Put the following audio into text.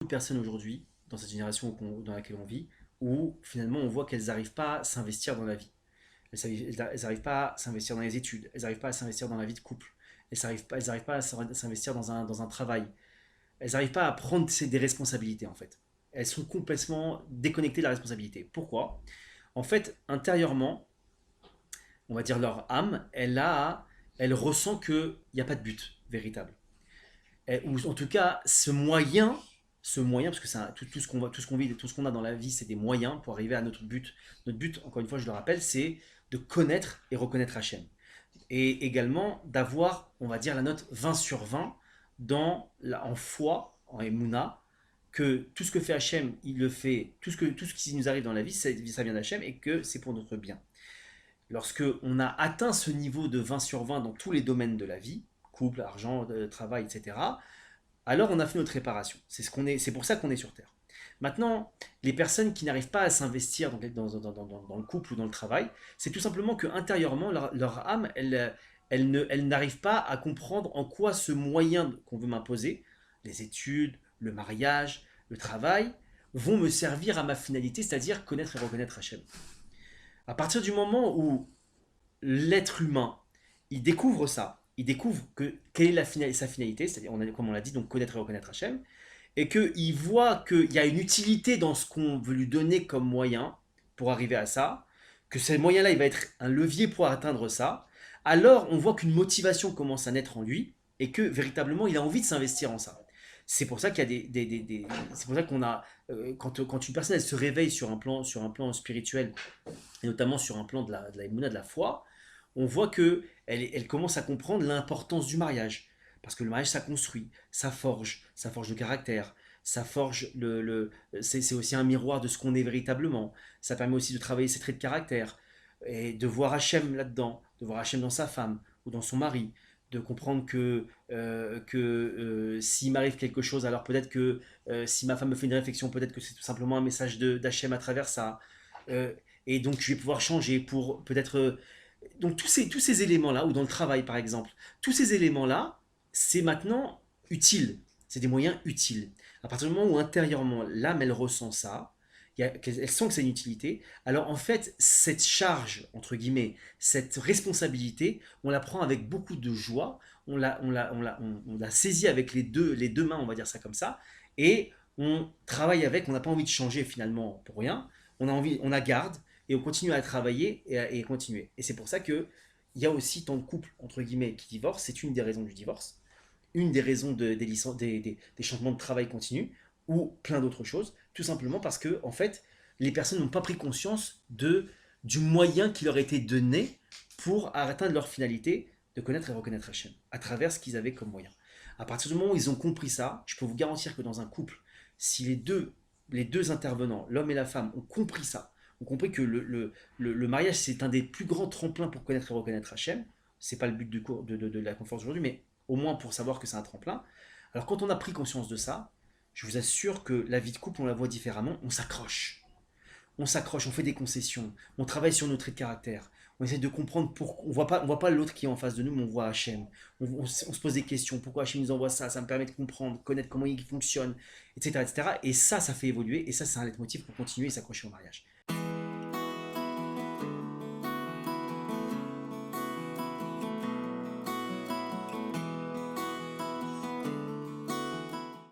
De personnes aujourd'hui, dans cette génération dans laquelle on vit, où finalement on voit qu'elles n'arrivent pas à s'investir dans la vie. Elles n'arrivent pas à s'investir dans les études, elles n'arrivent pas à s'investir dans la vie de couple, elles n'arrivent pas à s'investir dans un travail, elles n'arrivent pas à prendre des responsabilités en fait. Elles sont complètement déconnectées de la responsabilité. Pourquoi? En fait, intérieurement, on va dire leur âme, elle ressent qu'il n'y a pas de but véritable. Ou en tout cas ce moyen, parce que tout ce qu'on tout ce qu'on vit, tout ce qu'on a dans la vie, c'est des moyens pour arriver à notre but. Notre but, encore une fois, je le rappelle, c'est de connaître et reconnaître Hachem. Et également d'avoir, on va dire, la note 20 sur 20 en foi, en Emouna, que tout ce que fait Hachem, il le fait, tout ce qui nous arrive dans la vie, ça vient d'Hachem et que c'est pour notre bien. Lorsque on a atteint ce niveau de 20 sur 20 dans tous les domaines de la vie, couple, argent, travail, etc., alors on a fait notre réparation. C'est pour ça qu'on est sur Terre. Maintenant, les personnes qui n'arrivent pas à s'investir dans le couple ou dans le travail, c'est tout simplement que intérieurement, leur âme, elle n'arrive pas à comprendre en quoi ce moyen qu'on veut m'imposer, les études, le mariage, le travail, vont me servir à ma finalité, c'est-à-dire connaître et reconnaître Hachem. À partir du moment où l'être humain, il découvre ça, il découvre quelle est sa finalité, c'est-à-dire, comme on l'a dit, donc connaître et reconnaître Hachem, et qu'il voit qu'il y a une utilité dans ce qu'on veut lui donner comme moyen pour arriver à ça, que ce moyen-là, il va être un levier pour atteindre ça, alors on voit qu'une motivation commence à naître en lui, et que véritablement, il a envie de s'investir en ça. C'est pour ça qu'il y a c'est pour ça qu'on a, quand une personne elle se réveille sur un plan spirituel, et notamment sur un plan de la émouna, de la foi, on voit que elle commence à comprendre l'importance du mariage. Parce que le mariage, ça construit, ça forge le caractère, ça forge c'est aussi un miroir de ce qu'on est véritablement. Ça permet aussi de travailler ses traits de caractère et de voir Hachem là-dedans, de voir Hachem dans sa femme ou dans son mari, de comprendre que s'il m'arrive quelque chose, alors peut-être que si ma femme me fait une réflexion, peut-être que c'est tout simplement un message d'Hachem à travers ça. Euh, et donc je vais pouvoir changer pour peut-être donc tous ces éléments-là, ou dans le travail par exemple, tous ces éléments-là, c'est maintenant utile. C'est des moyens utiles. À partir du moment où intérieurement, l'âme, elle ressent ça, elle sent que c'est une utilité, alors en fait, cette charge, entre guillemets, cette responsabilité, on la prend avec beaucoup de joie, on la saisit avec les deux mains, on va dire ça comme ça, et on travaille avec, on n'a pas envie de changer finalement pour rien, on la garde, et on continue à travailler et continuer. Et c'est pour ça que il y a aussi tant de couples, entre guillemets, qui divorcent, c'est une des raisons du divorce, une des raisons des changements de travail continus, ou plein d'autres choses, tout simplement parce que, en fait, les personnes n'ont pas pris conscience du moyen qui leur a été donné pour atteindre leur finalité de connaître et reconnaître Hachem, à travers ce qu'ils avaient comme moyen. À partir du moment où ils ont compris ça, je peux vous garantir que dans un couple, si les deux intervenants, l'homme et la femme, ont compris ça, ont compris que le mariage, c'est un des plus grands tremplins pour connaître et reconnaître Hachem. C'est pas le but du cours de la conférence aujourd'hui, mais au moins pour savoir que c'est un tremplin. Alors quand on a pris conscience de ça, je vous assure que la vie de couple, on la voit différemment. On s'accroche, on fait des concessions, on travaille sur nos traits de caractère, on essaie de comprendre pourquoi. On voit pas l'autre qui est en face de nous, mais on voit Hachem. On se pose des questions. Pourquoi Hachem nous envoie ça? Ça me permet de comprendre, connaître comment il fonctionne, etc., etc. Et ça fait évoluer. Et ça, c'est un leitmotiv pour continuer et s'accrocher au mariage.